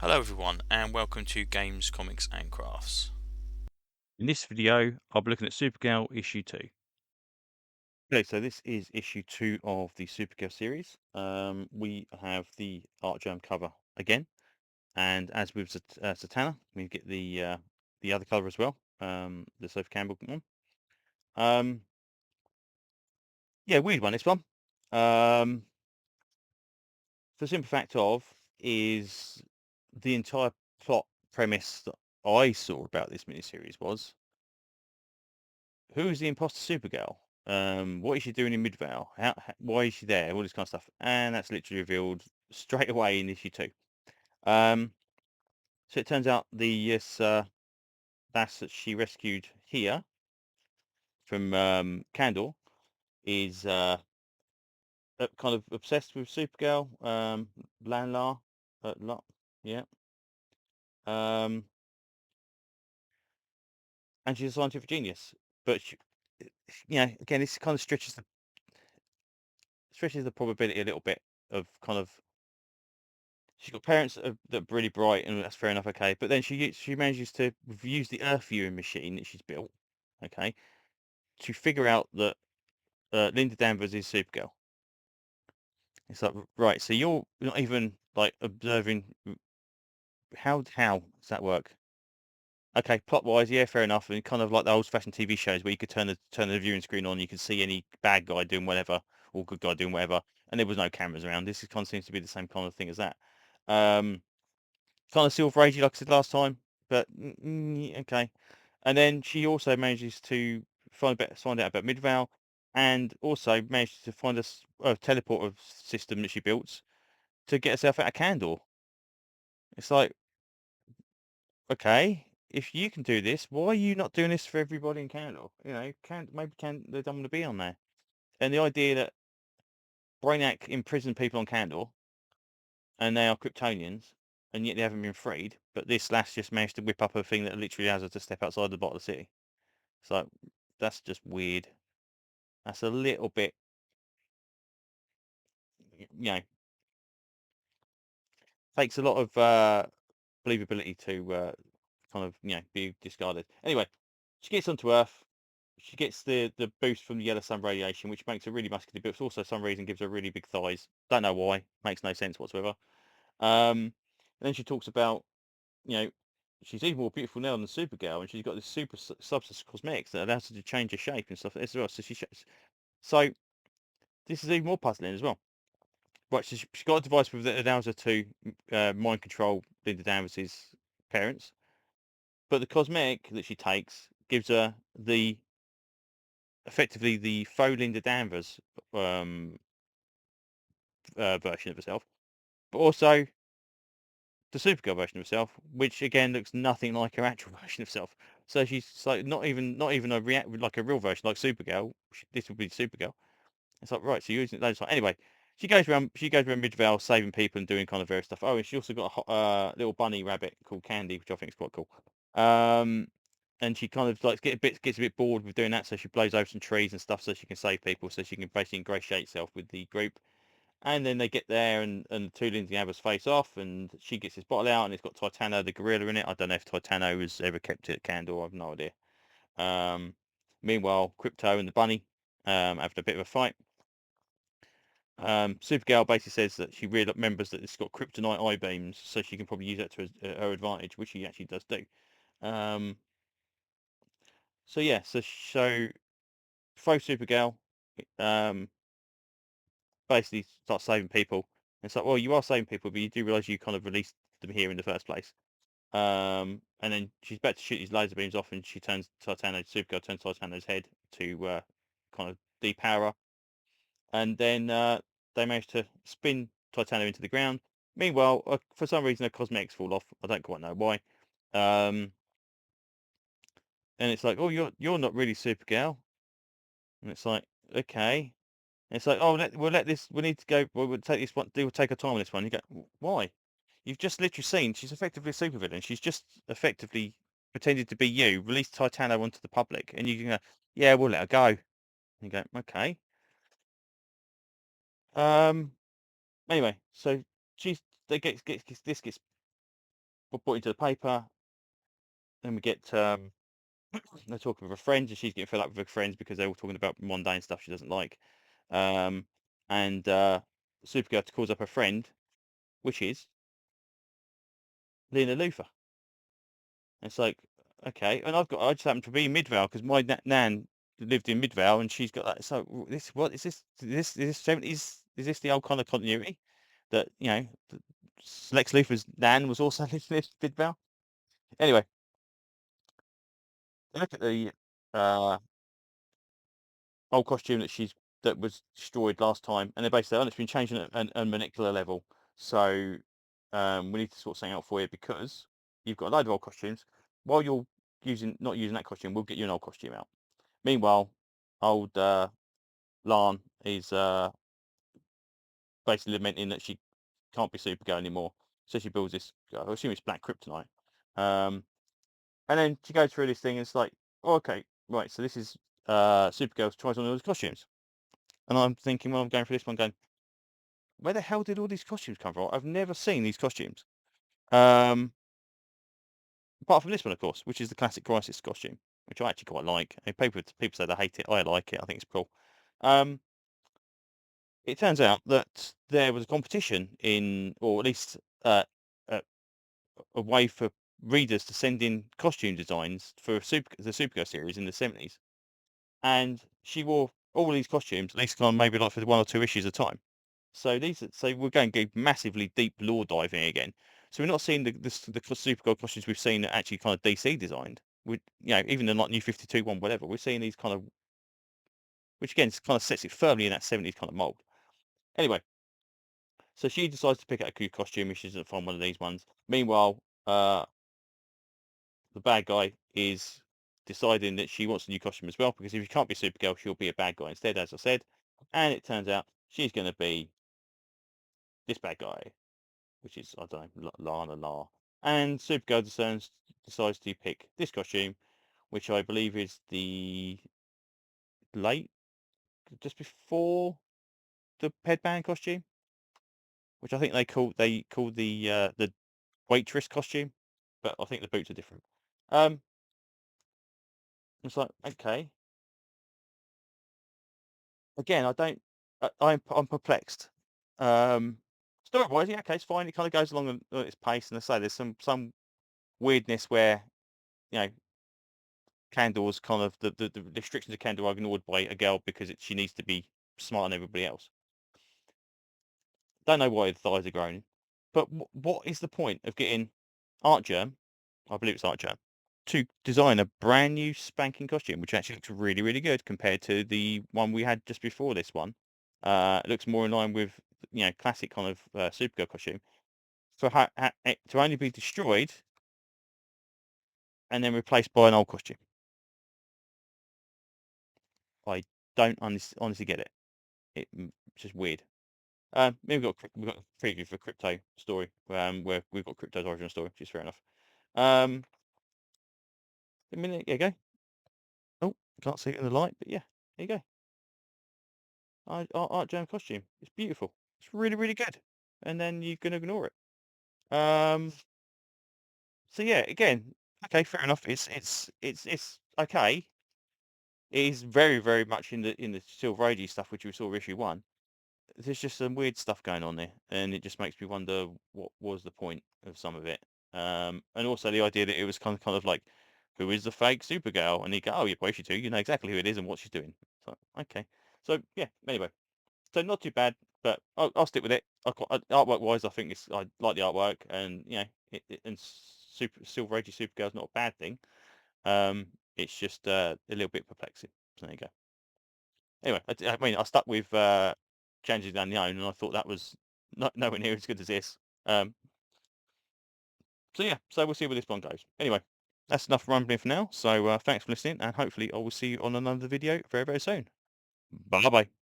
Hello everyone and welcome to Games, Comics and Crafts. In this video, I'll be looking at Supergirl issue 2. Okay, so this is issue 2 of the Supergirl series. We have the art germ cover again, and as with Satana, we get the other cover as well, the Sophie Campbell one. Yeah, weird one, this one. Um, the simple fact of is the entire plot premise that I saw about this miniseries was, who is the imposter Supergirl? What is she doing in Midvale? Why is she there? All this kind of stuff. And that's literally revealed straight away in issue 2. Um, so it turns out the lass that she rescued here from Candor is kind of obsessed with Supergirl. Lanla, yeah. Um, and she's a scientific genius. But she, again, this kind of stretches the probability a little bit of kind of, she's got parents that are really bright, and that's fair enough, okay. But then she manages to use the Earth viewing machine that she's built, okay, to figure out that Linda Danvers is Supergirl. It's like, right, so you're not even like observing. How does that work? Okay, plot wise, yeah, fair enough. And kind of like the old fashioned TV shows where you could turn the viewing screen on, you could see any bad guy doing whatever or good guy doing whatever, and there was no cameras around. This is kind of seems to be the same kind of thing as that. Um, Kind of Silver Agey, like I said last time, but okay. And then she also manages to find out about Midval, and also manages to find a teleporter system that she built to get herself out of Candor. It's like, okay, if you can do this, why are you not doing this for everybody in Candor? Maybe they don't want to be on there. And the idea that Brainiac imprisoned people on Candor and they are Kryptonians, and yet they haven't been freed. But this lass just managed to whip up a thing that literally allows her to step outside the bottom of the city. So that's just weird. That's a little bit, you know, takes a lot of believability to kind of, be discarded. Anyway, she gets onto Earth. She gets the boost from the yellow sun radiation, which makes her really muscular, but also some reason gives her really big thighs. Don't know why. Makes no sense whatsoever. And then she talks about, you know, she's even more beautiful now than Supergirl, and she's got this super substance cosmetics that allows her to change her shape and stuff as well. So this is even more puzzling as well. Right, so she's got a device that allows her to mind control Linda Danvers's parents, but the cosmetic that she takes gives her effectively the faux Linda Danvers um, version of herself, but also the Supergirl version of herself, which again looks nothing like her actual version of herself. So she's like not even like a real version like Supergirl. This would be Supergirl. It's like, right, so you're using those. Anyway, she goes around Midvale saving people and doing kind of various stuff. Oh, and she also got a little bunny rabbit called Candy, which I think is quite cool. Um, and she kind of like gets a bit bored with doing that, so she blows over some trees and stuff so she can save people, so she can basically ingratiate herself with the group. And then they get there, and the two Lindsay Abbas face off, and she gets this bottle out, and it's got Titano the gorilla in it. I don't know if Titano has ever kept it at Candor. I've no idea. Um, Meanwhile, Crypto and the bunny having a bit of a fight. Supergirl basically says that she really remembers that it's got kryptonite eye beams, so she can probably use that to her advantage, which she actually does do. Um, so yeah, so faux Supergirl um, basically starts saving people. And it's like, well, you are saving people, but you do realise you kind of released them here in the first place. And then she's about to shoot these laser beams off, and Supergirl turns Titano's head to kind of depower her. And then they manage to spin Titano into the ground. Meanwhile, for some reason, her cosmetics fall off. I don't quite know why. Um, and it's like, oh, you're not really Supergirl. And it's like, okay. And it's like, oh, we'll let this. We need to go. We'll take this one. We'll take our time on this one. You go, why? You've just literally seen she's effectively a supervillain. She's just effectively pretended to be you. Released Titano onto the public, and you can go, yeah, we'll let her go. And you go, okay. Um, Anyway, so she's they gets this gets put into the paper. Then we get they're talking with her friends, and she's getting fed up with her friends because they're all talking about mundane stuff she doesn't like. Um, and Supergirl calls up her friend, which is Lena Luthor. And it's like, okay, and I just happen to be in Midvale because my nan lived in Midvale, and she's got that. So this, what is this? Is this 70s? Is this the old kind of continuity that Lex Luthor's nan was also living in Midvale? Anyway, look at the uh, old costume that was destroyed last time, and they're basically, oh, it's been changed at a molecular level. So we need to sort something out for you because you've got a load of old costumes. While you're not using that costume, we'll get you an old costume out. Meanwhile, old Lan is basically lamenting that she can't be Supergirl anymore. So she builds this, I assume it's black kryptonite. And then she goes through this thing, and it's like, oh, okay, right, so this is Supergirl tries on all those costumes. And I'm thinking, well, I'm going through this one, going, where the hell did all these costumes come from? I've never seen these costumes. Um, apart from this one, of course, which is the classic Crisis costume, which I actually quite like. I mean, people say they hate it. I like it. I think it's cool. It turns out that there was a competition or at least a, a way for readers to send in costume designs for the Supergirl series in the 70s. And she wore all these costumes, at least kind of maybe like for 1 or 2 issues at a time. So we're going to go massively deep lore diving again. So we're not seeing the Supergirl costumes we've seen that actually kind of DC designed. Even the like New 52 one, whatever. We're seeing these kind of, which again kind of sets it firmly in that 70s kind of mold. Anyway, so she decides to pick out a cute costume if she doesn't find one of these ones. Meanwhile, the bad guy is deciding that she wants a new costume as well, because if she can't be Supergirl, she'll be a bad guy instead, as I said. And it turns out she's going to be this bad guy, which is, I don't know, Lana La. And Supergirl decides to pick this costume, which I believe is the late, just before the headband costume, which I think they call the waitress costume, but I think the boots are different. It's like, okay, again, I don't, I'm perplexed. Story-wise, yeah, okay, it's fine. It kind of goes along at its pace, and I say there's some weirdness where you know Candor's kind of the restrictions of Candor are ignored by a girl because she needs to be smart than everybody else. Don't know why the thighs are growing, but what is the point of getting Artgerm, I believe it's Artgerm, to design a brand new spanking costume, which actually looks really, really good compared to the one we had just before this one. It looks more in line with classic kind of Supergirl costume. For it to only be destroyed and then replaced by an old costume, I don't honestly get it. It's just weird. We've got a preview for Crypto story, where we've got Crypto's origin story, which is fair enough. Um, a minute, there you go. Oh, can't see it in the light, but yeah, there you go. Art Jam costume. It's beautiful. It's really, really good. And then you can ignore it. Um, so yeah, again, okay, fair enough. It's okay. It is very, very much in the Silver Age stuff, which we saw issue 1. There's just some weird stuff going on there, and it just makes me wonder what was the point of some of it. And also the idea that it was kind of like, who is the fake Supergirl? And you go, oh, yeah, well, you do. You know exactly who it is and what she's doing. So okay. So yeah. Anyway, so not too bad, but I'll stick with it. Artwork wise, I think I like the artwork, and and Silver Age Supergirl's not a bad thing. It's just a little bit perplexing. So there you go. Anyway, I mean, I stuck with Changes the Unknown, and I thought that was nowhere near as good as this. Um, so yeah, so we'll see where this one goes. Anyway, that's enough rambling for now. So thanks for listening, and hopefully I will see you on another video very, very soon. Bye bye.